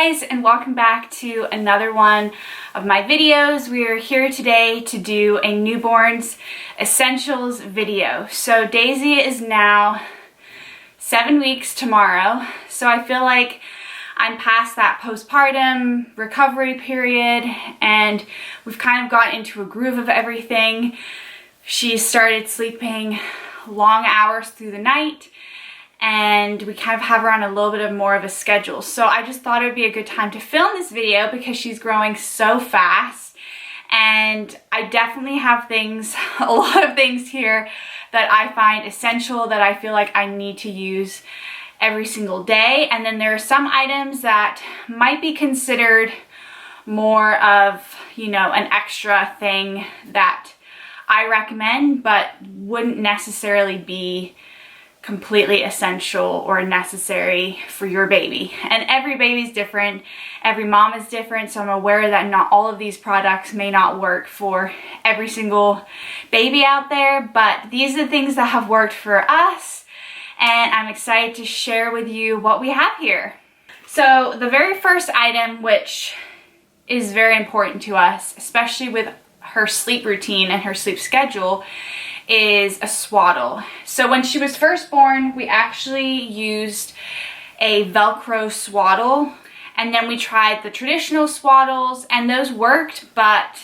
guys, and welcome back to another one of my videos. We are here today to do a newborn's essentials video. So Daisy is now 7 weeks tomorrow, so I feel like I'm past that postpartum recovery period and we've kind of got into a groove of everything. She started sleeping long hours through the night and we kind of have her on a little bit of more of a schedule. So I just thought it would be a good time to film this video because she's growing so fast, and I definitely have things, a lot of things here that I find essential that I feel like I need to use every single day. And then there are some items that might be considered more of, you know, an extra thing that I recommend, but wouldn't necessarily be completely essential or necessary for your baby. And every baby's different, every mom is different, so I'm aware that not all of these products may not work for every single baby out there, but these are the things that have worked for us, and I'm excited to share with you what we have here. So the very first item, which is very important to us, especially with her sleep routine and her sleep schedule, is a swaddle. So when she was first born, we actually used a Velcro swaddle, and then we tried the traditional swaddles and those worked, but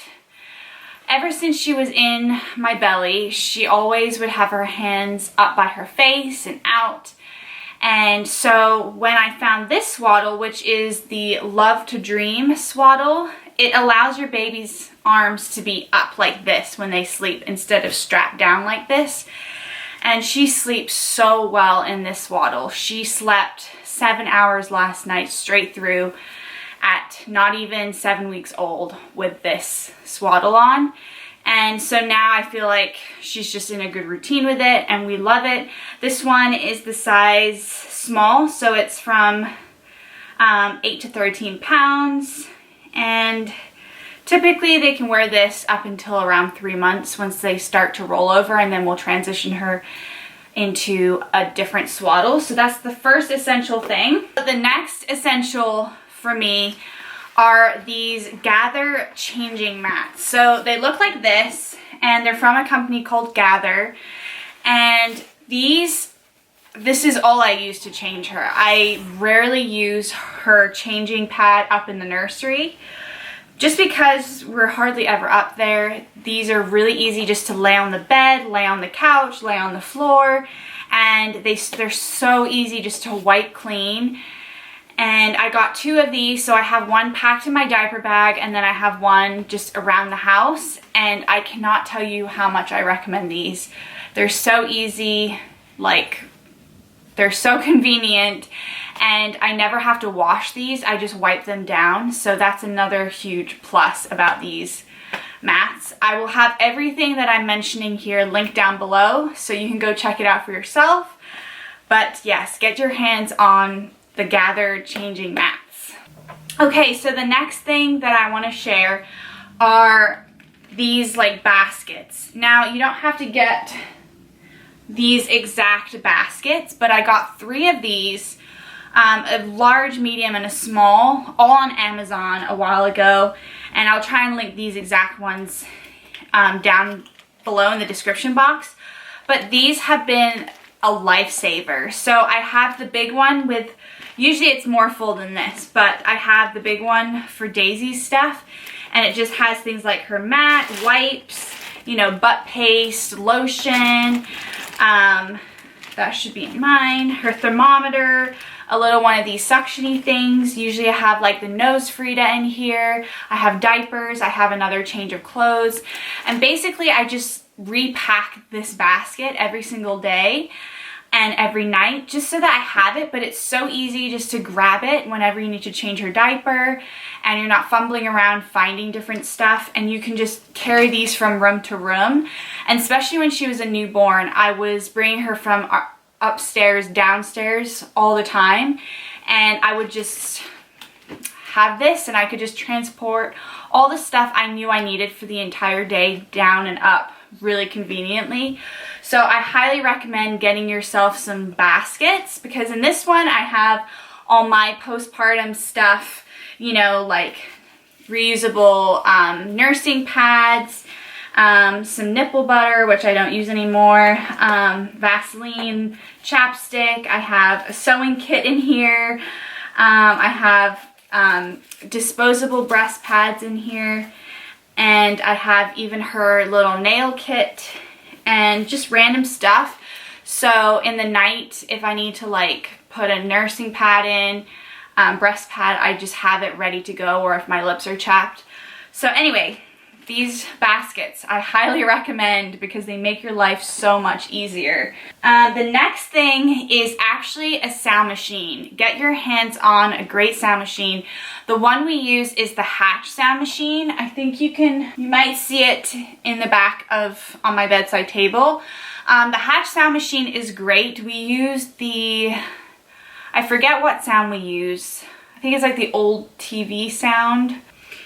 ever since she was in my belly, she always would have her hands up by her face and out. And so when I found this swaddle, which is the Love to Dream swaddle, it allows your baby's arms to be up like this when they sleep instead of strapped down like this. And she sleeps so well in this swaddle. She slept 7 hours last night straight through at not even 7 weeks old with this swaddle on. And so now I feel like she's just in a good routine with it and we love it. This one is the size small, so it's from 8 to 13 pounds. And typically they can wear this up until around 3 months once they start to roll over, and then we'll transition her into a different swaddle. So that's the first essential thing. The next essential for me are these Gathre changing mats. So they look like this, and they're from a company called Gathre, and this is all I use to change her. I rarely use her changing pad up in the nursery just because we're hardly ever up there. These are really easy just to lay on the bed, lay on the couch, lay on the floor, and they're so easy just to wipe clean. And I got 2 of these, so I have one packed in my diaper bag and then I have one just around the house, and I cannot tell you how much I recommend these. They're so easy, like they're so convenient, and I never have to wash these. I just wipe them down. So that's another huge plus about these mats. I will have everything that I'm mentioning here linked down below so you can go check it out for yourself. But yes, get your hands on the Gathre changing mats. Okay, so the next thing that I want to share are these like baskets. Now you don't have to get these exact baskets, but I got 3 of these, a large, medium, and a small, all on Amazon a while ago, and I'll try and link these exact ones down below in the description box. But these have been a lifesaver. So I have the big one with, usually it's more full than this, but I have the big one for Daisy's stuff, and it just has things like her mat, wipes, you know, butt paste, lotion, that should be in mine, her thermometer, a little one of these suctiony things. Usually I have like the Nosefrida in here, I have diapers, I have another change of clothes, and basically I just repack this basket every single day and every night just so that I have it. But it's so easy just to grab it whenever you need to change her diaper and you're not fumbling around finding different stuff, and you can just carry these from room to room. And especially when she was a newborn, I was bringing her from upstairs downstairs all the time, and I would just have this and I could just transport all the stuff I knew I needed for the entire day down and up really conveniently. So I highly recommend getting yourself some baskets, because in this one I have all my postpartum stuff, you know, like reusable nursing pads, some nipple butter, which I don't use anymore, Vaseline, chapstick. I have a sewing kit in here. I have disposable breast pads in here, and I have even her little nail kit and just random stuff. So in the night, if I need to like put a nursing pad in, breast pad, I just have it ready to go, or if my lips are chapped. So anyway, these baskets I highly recommend because they make your life so much easier. The next thing is actually a sound machine. Get your hands on a great sound machine. The one we use is the Hatch sound machine. I think you might see it in the back on my bedside table. The Hatch sound machine is great. We use I forget what sound we use. I think it's like the old TV sound.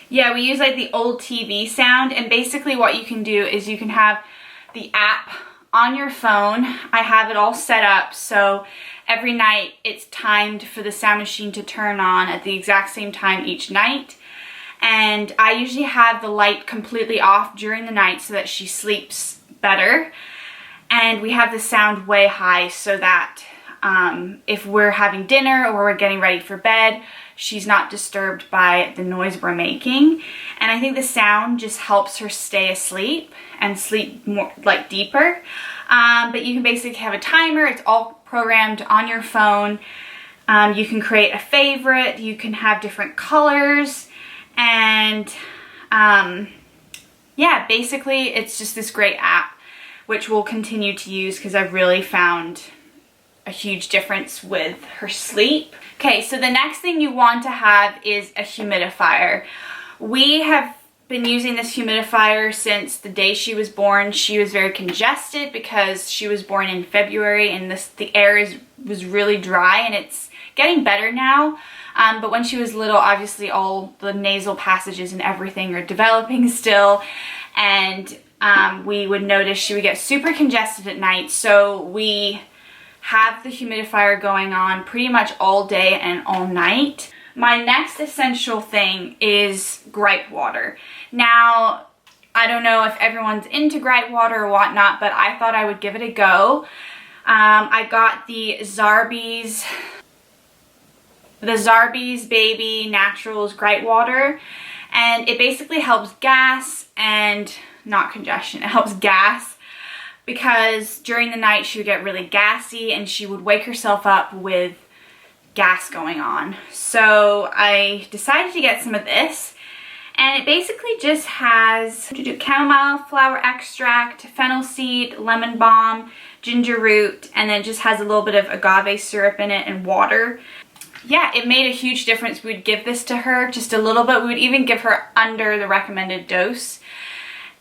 Yeah, we use like the old TV sound, and basically what you can do is you can have the app on your phone. I have it all set up so every night it's timed for the sound machine to turn on at the exact same time each night. And I usually have the light completely off during the night so that she sleeps better. And we have the sound way high so that if we're having dinner or we're getting ready for bed, she's not disturbed by the noise we're making. And I think the sound just helps her stay asleep and sleep more, like deeper. But you can basically have a timer. It's all programmed on your phone. You can create a favorite. You can have different colors. And yeah, basically it's just this great app, which we'll continue to use because I've really found a huge difference with her sleep. Okay, so the next thing you want to have is a humidifier. We have been using this humidifier since the day she was born. She was very congested because she was born in February, and the air was really dry, and it's getting better now. But when she was little, obviously all the nasal passages and everything are developing still, and we would notice she would get super congested at night. So we have the humidifier going on pretty much all day and all night. My next essential thing is gripe water. Now, I don't know if everyone's into gripe water or whatnot, but I thought I would give it a go. I got the Zarbee's Baby Naturals gripe water, and it basically helps gas and not congestion. It helps gas, because during the night she would get really gassy and she would wake herself up with gas going on. So I decided to get some of this, and it basically just has chamomile flower extract, fennel seed, lemon balm, ginger root, and then it just has a little bit of agave syrup in it and water. Yeah, it made a huge difference. We'd give this to her just a little bit. We would even give her under the recommended dose,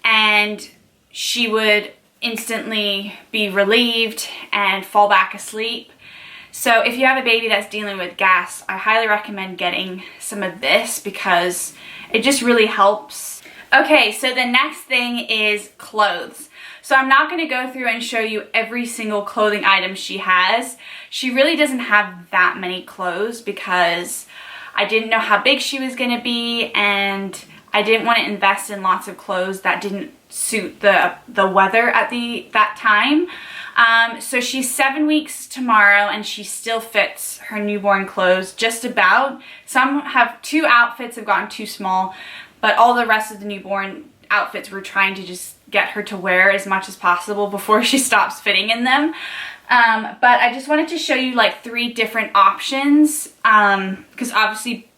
and she would instantly be relieved and fall back asleep. So if you have a baby that's dealing with gas, I highly recommend getting some of this because it just really helps. Okay, so the next thing is clothes. So I'm not going to go through and show you every single clothing item she has. She really doesn't have that many clothes because I didn't know how big she was going to be, and I didn't want to invest in lots of clothes that didn't suit the weather at that time. So she's 7 weeks tomorrow, and she still fits her newborn clothes just about. Some have 2 outfits have gotten too small, but all the rest of the newborn outfits we're trying to just get her to wear as much as possible before she stops fitting in them. But I just wanted to show you like 3 different options, because obviously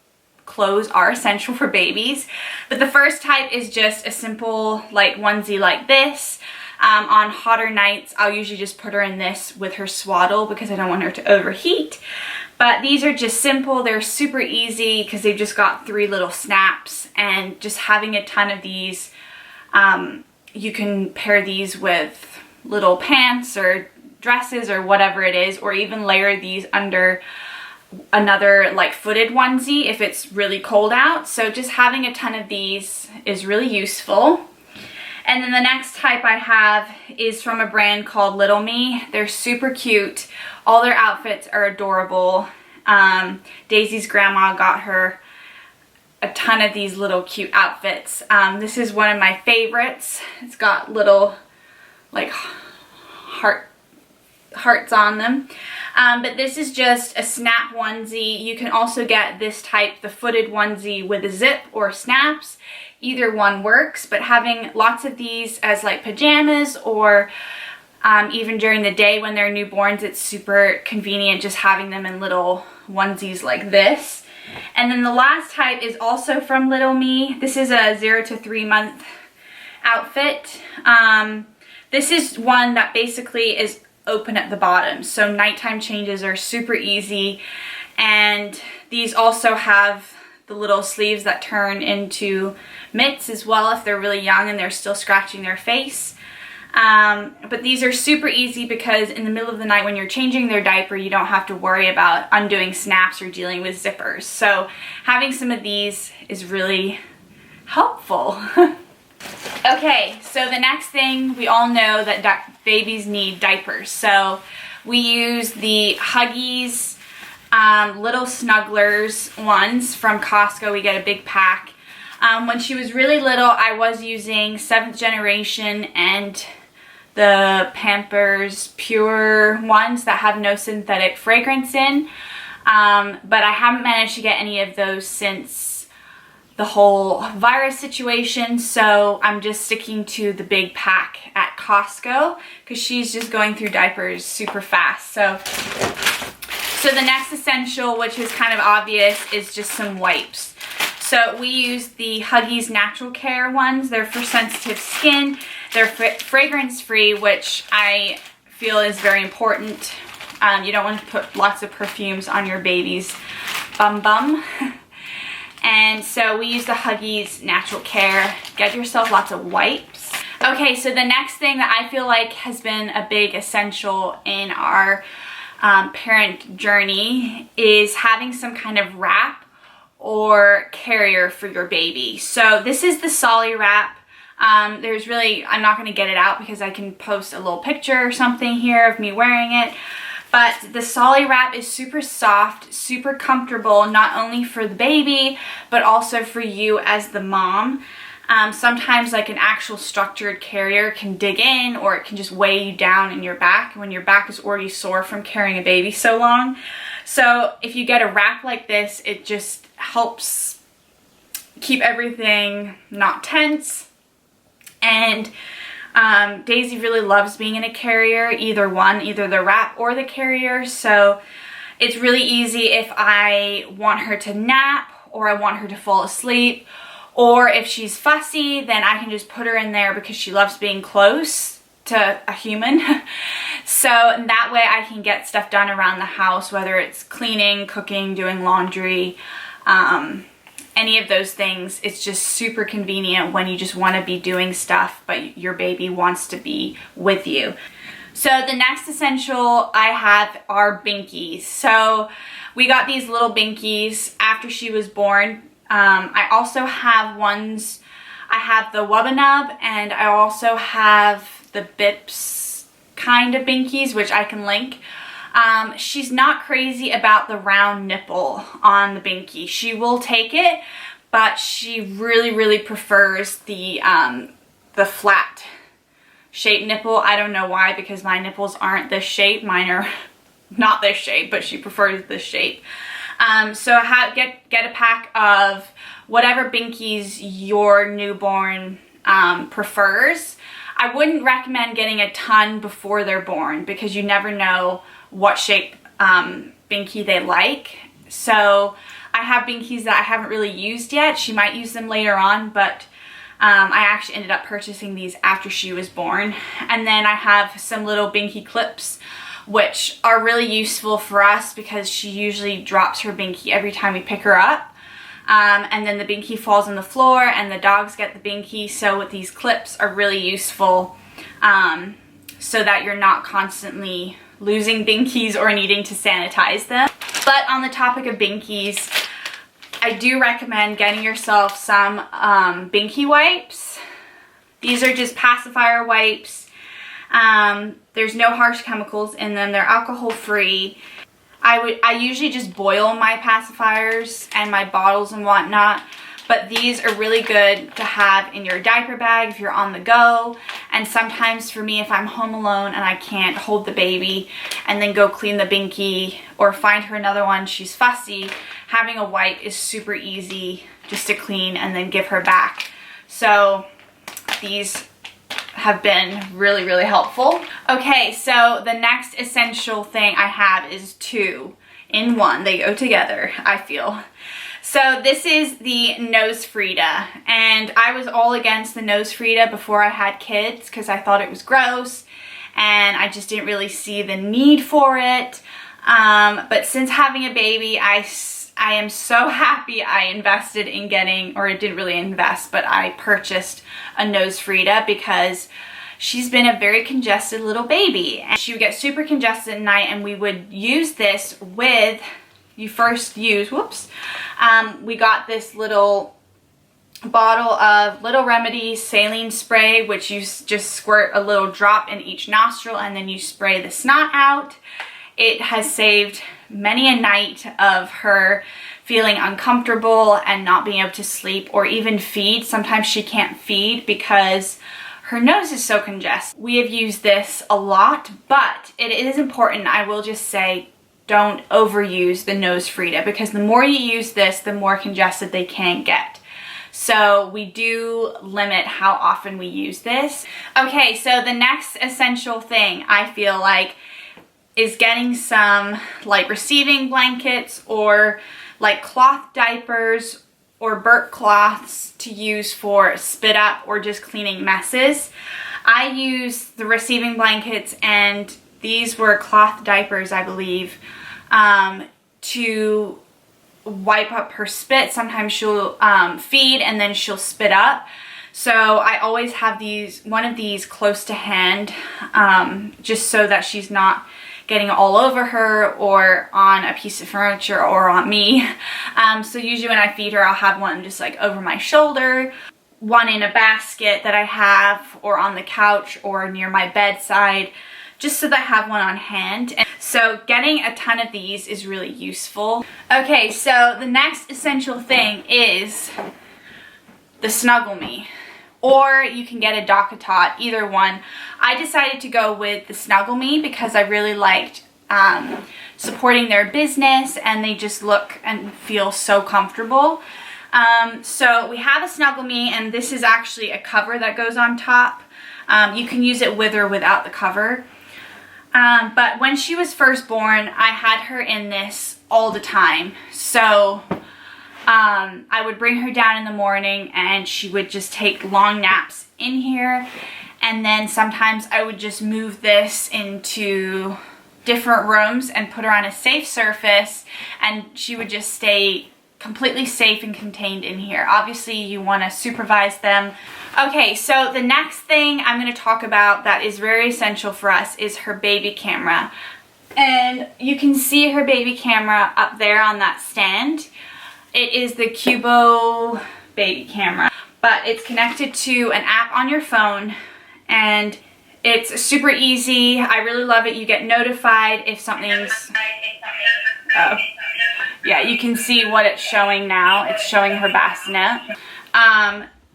clothes are essential for babies. But the first type is just a simple like onesie like this. On hotter nights, I'll usually just put her in this with her swaddle because I don't want her to overheat. But these are just simple. They're super easy because they've just got 3 little snaps, and just having a ton of these, you can pair these with little pants or dresses or whatever it is, or even layer these under another like footed onesie if it's really cold out. So just having a ton of these is really useful. And then the next type I have is from a brand called Little Me. They're super cute. All their outfits are adorable, Daisy's grandma got her a ton of these little cute outfits. This is one of my favorites. It's got little like hearts on them. But this is just a snap onesie. You can also get this type, the footed onesie with a zip or snaps. Either one works, but having lots of these as like pajamas or even during the day when they're newborns, it's super convenient just having them in little onesies like this. And then the last type is also from Little Me. This is a 0 to 3 month outfit. This is one that basically is open at the bottom, so nighttime changes are super easy, and these also have the little sleeves that turn into mitts as well if they're really young and they're still scratching their face. But these are super easy because in the middle of the night when you're changing their diaper, you don't have to worry about undoing snaps or dealing with zippers. So having some of these is really helpful. Okay, so the next thing, we all know that babies need diapers. So we use the Huggies little snugglers ones from Costco. We get a big pack. When she was really little, I was using 7th generation and the Pampers Pure ones that have no synthetic fragrance in. But I haven't managed to get any of those since the whole virus situation, so I'm just sticking to the big pack at Costco because she's just going through diapers super fast. So the next essential, which is kind of obvious, is just some wipes. So we use the Huggies Natural Care ones. They're for sensitive skin. They're fragrance free, which I feel is very important. You don't want to put lots of perfumes on your baby's bum. And so we use the Huggies Natural Care. Get yourself lots of wipes. Okay, so the next thing that I feel like has been a big essential in our parent journey is having some kind of wrap or carrier for your baby. So this is the Solly wrap. There's really, I'm not going to get it out because I can post a little picture or something here of me wearing it. But the Solly wrap is super soft, super comfortable, not only for the baby, but also for you as the mom. Sometimes like an actual structured carrier can dig in, or it can just weigh you down in your back when your back is already sore from carrying a baby so long. So if you get a wrap like this, it just helps keep everything not tense. And Daisy really loves being in a carrier, either the wrap or the carrier. So it's really easy if I want her to nap or I want her to fall asleep, or if she's fussy, then I can just put her in there because she loves being close to a human. So that way I can get stuff done around the house, whether it's cleaning, cooking, doing laundry, any of those things. It's just super convenient when you just want to be doing stuff but your baby wants to be with you. So the next essential I have are Binkies. So we got these little Binkies after she was born. I also have ones, I have the Wubba Nub, and I also have the Bips kind of Binkies, which I can link. She's not crazy about the round nipple on the Binky. She will take it, but she really prefers the flat shape nipple. I don't know why, because my nipples aren't this shape. Mine are not this shape, but she prefers this shape. So get a pack of whatever Binkies your newborn prefers. I wouldn't recommend getting a ton before they're born because you never know what shape Binky they like. So I have Binkies that I haven't really used yet. She might use them later on, but I actually ended up purchasing these after she was born. And then I have some little Binky clips, which are really useful for us because she usually drops her Binky every time we pick her up. And then the Binky falls on the floor and the dogs get the Binky. So these clips are really useful so that you're not constantly losing Binkies or needing to sanitize them. But on the topic of Binkies, I do recommend getting yourself some Binky wipes. These are just pacifier wipes. There's no harsh chemicals in them. They're alcohol free. I usually just boil my pacifiers and my bottles and whatnot, but these are really good to have in your diaper bag if you're on the go. And sometimes for me, if I'm home alone and I can't hold the baby and then go clean the Binky or find her another one, she's fussy, having a wipe is super easy just to clean and then give her back. So these have been really, really helpful. Okay, so the next essential thing I have is 2 in 1. They go together, I feel. So this is the Nosefrida, and I was all against the Nosefrida before I had kids because I thought it was gross and I just didn't really see the need for it. But since having a baby, I am so happy I invested in getting, or I didn't really invest, but I purchased a Nosefrida because she's been a very congested little baby. And she would get super congested at night, and we would use this with, we got this little bottle of Little Remedies saline spray, which you just squirt a little drop in each nostril and then you spray the snot out. It has saved many a night of her feeling uncomfortable and not being able to sleep or even feed. Sometimes she can't feed because her nose is so congested. We have used this a lot, but it is important, I will just say, don't overuse the Nosefrida, because the more you use this, the more congested they can get. So we do limit how often we use this. Okay, so the next essential thing I feel like is getting some like receiving blankets or like cloth diapers or burp cloths to use for spit up or just cleaning messes. I use the receiving blankets, and these were cloth diapers, I believe, to wipe up her spit. Sometimes she'll feed and then she'll spit up. So I always have one of these close to hand, just so that she's not getting all over her or on a piece of furniture or on me. So usually when I feed her, I'll have one just like over my shoulder, one in a basket that I have, or on the couch or near my bedside, just so that I have one on hand. And so getting a ton of these is really useful. Okay, so the next essential thing is the Snuggle Me. Or you can get a DockATot, either one. I decided to go with the Snuggle Me because I really liked supporting their business, and they just look and feel so comfortable. So we have a Snuggle Me, and this is actually a cover that goes on top. You can use it with or without the cover. But when she was first born, I had her in this all the time. So I would bring her down in the morning and she would just take long naps in here. And then sometimes I would just move this into different rooms and put her on a safe surface, and she would just stay completely safe and contained in here. Obviously, you want to supervise them. Okay, so the next thing I'm going to talk about that is very essential for us is her baby camera. And you can see her baby camera up there on that stand. It is the Cubo baby camera, but it's connected to an app on your phone, and it's super easy. I really love it. You get notified if something's... Oh. Yeah, you can see what it's showing now. It's showing her bassinet.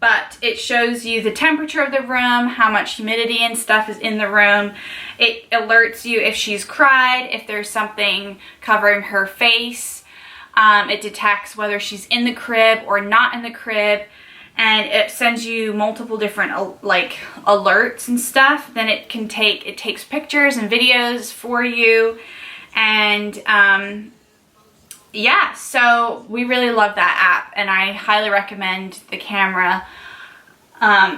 But it shows you the temperature of the room, how much humidity and stuff is in the room. It alerts you if she's cried, if there's something covering her face. It detects whether she's in the crib or not in the crib. And it sends you multiple different like alerts and stuff. Then it takes pictures and videos for you. And yeah, so we really love that app, and I highly recommend the camera.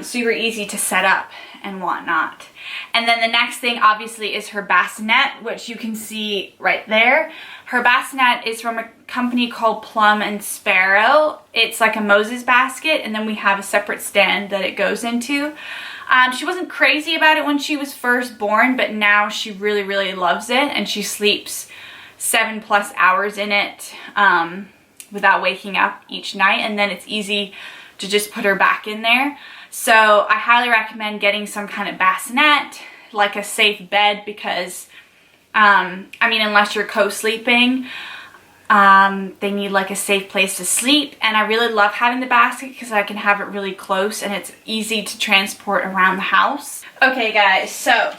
Super easy to set up and whatnot. And then the next thing obviously is her bassinet, which you can see right there. Her bassinet is from a company called Plum and Sparrow. It's like a Moses basket, and then we have a separate stand that it goes into. She wasn't crazy about it when she was first born, but now she really, really loves it, and she sleeps 7+ hours in it without waking up each night, and then it's easy to just put her back in there. So I highly recommend getting some kind of bassinet, like a safe bed, because I mean, unless you're co-sleeping, they need like a safe place to sleep. And I really love having the basket because I can have it really close and it's easy to transport around the house. Okay guys, so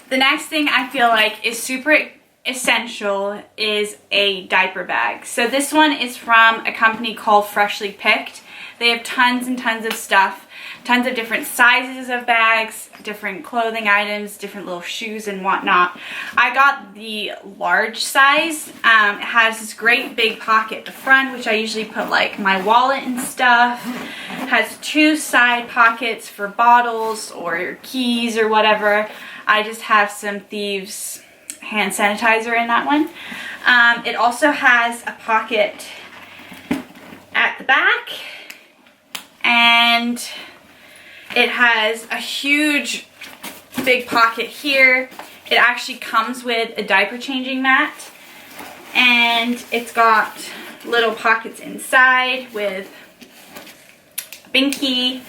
the next thing I feel like is super essential is a diaper bag. So this one is from a company called Freshly Picked. They have tons and tons of stuff, tons of different sizes of bags, different clothing items, different little shoes and whatnot. I got the large size. It has this great big pocket at the front, which I usually put like my wallet and stuff. It has 2 side pockets for bottles or your keys or whatever. I just have some Thieves hand sanitizer in that one. It also has a pocket at the back, and it has a huge big pocket here. It actually comes with a diaper changing mat, and it's got little pockets inside with Binky,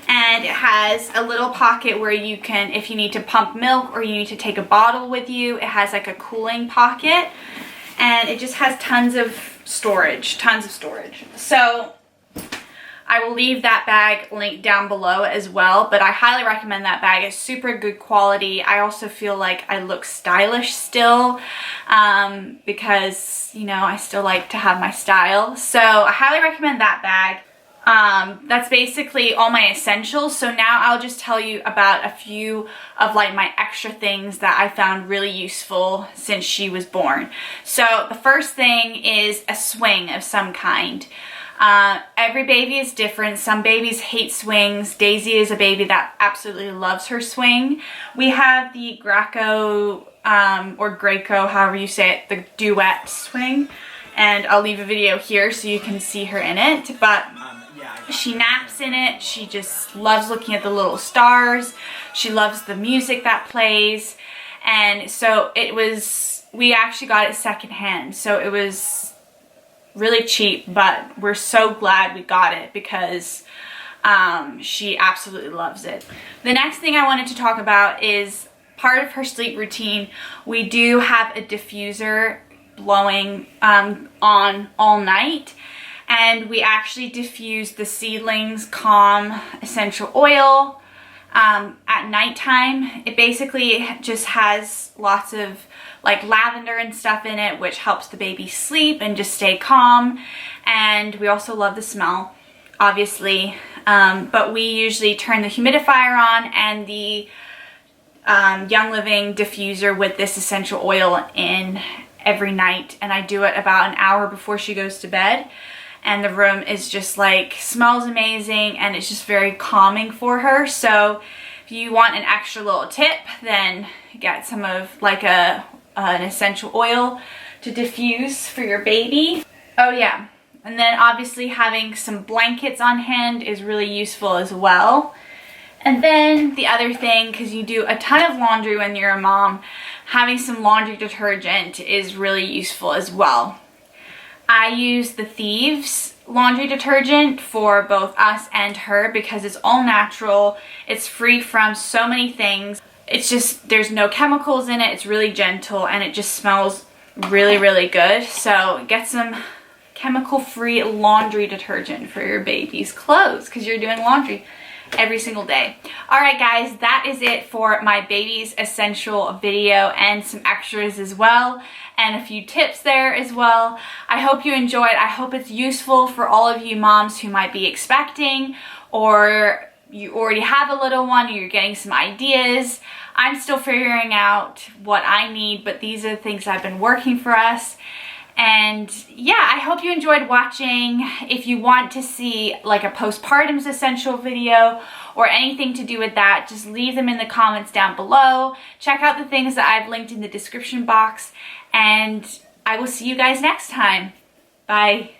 and it has a little pocket where you can, if you need to pump milk or you need to take a bottle with you, it has like a cooling pocket, and it just has tons of storage. So I will leave that bag linked down below as well, but I highly recommend that bag. It's super good quality. I also feel like I look stylish still because, you know, I still like to have my style. So I highly recommend that bag. That's basically all my essentials. So now I'll just tell you about a few of like my extra things that I found really useful since she was born. So the first thing is a swing of some kind. Every baby is different. Some babies hate swings. Daisy is a baby that absolutely loves her swing. We have the Graco, or Graco, however you say it, the duet swing. And I'll leave a video here so you can see her in it. But she naps in it. She just loves looking at the little stars. She loves the music that plays. And so we actually got it secondhand. So it was really cheap, but we're so glad we got it because she absolutely loves it. The next thing I wanted to talk about is part of her sleep routine. We do have a diffuser blowing on all night, and we actually diffuse the Seedlings Calm essential oil at nighttime. It basically just has lots of like lavender and stuff in it, which helps the baby sleep and just stay calm. And we also love the smell, obviously. But we usually turn the humidifier on and the Young Living diffuser with this essential oil in every night. And I do it about an hour before she goes to bed. And the room is just like, smells amazing, and it's just very calming for her. So if you want an extra little tip, then get some of like an essential oil to diffuse for your baby. Oh yeah, and then obviously having some blankets on hand is really useful as well. And then the other thing, because you do a ton of laundry when you're a mom, having some laundry detergent is really useful as well. I use the Thieves laundry detergent for both us and her because it's all natural. It's free from so many things. It's just, there's no chemicals in it. It's really gentle and it just smells really, really good. So get some chemical-free laundry detergent for your baby's clothes because you're doing laundry every single day. Alright guys, that is it for my baby's essential video and some extras as well, and a few tips there as well. I hope you enjoyed. I hope it's useful for all of you moms who might be expecting, or you already have a little one, or you're getting some ideas. I'm still figuring out what I need, but these are the things that have been working for us. And yeah, I hope you enjoyed watching. If you want to see like a postpartum essential video or anything to do with that, just leave them in the comments down below. Check out the things that I've linked in the description box, and I will see you guys next time. Bye.